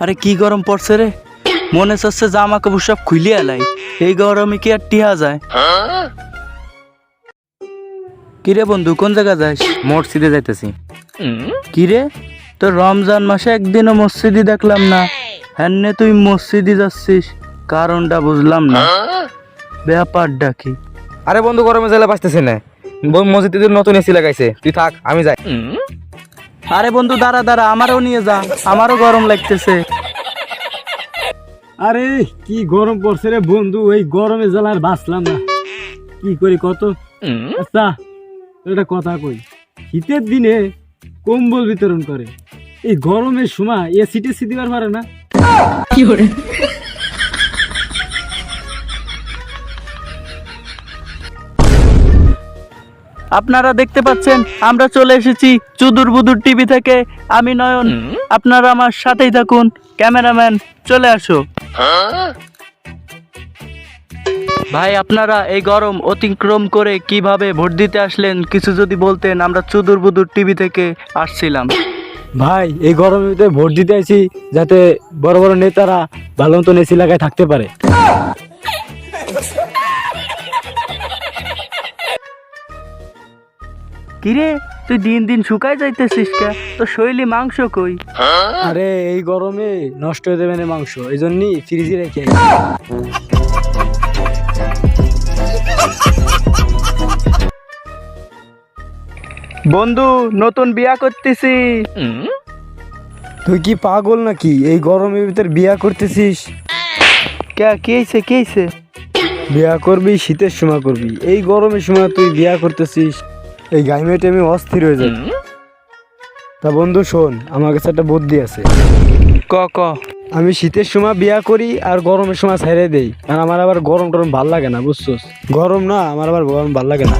আরে কি গরম পড়ছে রে, মনে চাচ্ছে জামা কাপড় সব খুলিয়ে এলাই। এই গরমে কি আর টিহা যায়? কিরে বন্ধু, কোন জায়গা যাস? মসজিদে যাইতেছি। কিরে, তোর রমজান মাসে একদিনও মসজিদে দেখলাম না, হ্যান্নে তুই মসজিদে যাচ্ছিস, কারণটা বুঝলাম না, ব্যাপারটা কি? আরে বন্ধু, গরমে জেলা বাঁচতেছে না। মসজিদে নতুন এসি লাগাইছে, তুই থাক, আমি যাই। আরে বন্ধু দাঁড়া দাঁড়া, আমারও নিয়ে যা, আমারও গরম লাগতেছে। আরে কি গরম পড়ছে রে বন্ধু, এই গরমে জ্বালার বাঁচলাম না, কি করি কত। আচ্ছা একটা কথা কই, শীতের দিনে কম্বল বিতরণ করে, এই গরমের সময় এসিটে দিবার পারে না? আপনারা দেখতে পাচ্ছেন আমরা চলে এসেছি চুদুর বুদুর টিভি থেকে। আমি নয়ন, আপনারা আমার সাথেই থাকুন। ক্যামেরাম্যান চলে আসো। ভাই, আপনারা এই গরম অতিক্রম করে কিভাবে ভোট দিতে আসলেন কিছু যদি বলতেন। আমরা চুদুর বুদুর টিভি থেকে আসছিলাম। ভাই এই গরমের ভিতরে ভোট দিতে আইছি যাতে বড় বড় নেতারা ভালো মতন এসি লাগায় থাকতে পারে। কিরে, তুই দিন দিন শুকাই যাইতেছিস কে? তো শৈলী মাংস কই? আরে এই গরমে নষ্ট হয়ে যাবে না মাংস, এই জন্যই ফ্রিজে রেখে আইছি। বন্ধু, নতুন বিয়া করতেছি। তুই কি পাগল নাকি? এই গরমের ভিতর বিয়া করতেছিস? কে হইছে, কি হইছে? বিয়া করবি শীতের সময় করবি, এই গরমের সময় তুই বিয়া করতেছিস? এই গাইমে টাইমে অস্থির হয়ে যাবে। তা বন্ধু শোন, আমার কাছে একটা বুদ্ধি আছে। ক ক। আমি শীতের সময় বিয়া করি আর গরমের সময় ছেড়ে দেই, কারণ আমার আবার গরম টরম ভাল লাগে না, বুঝছস? গরম না, আমার আবার গরম ভাল লাগে না।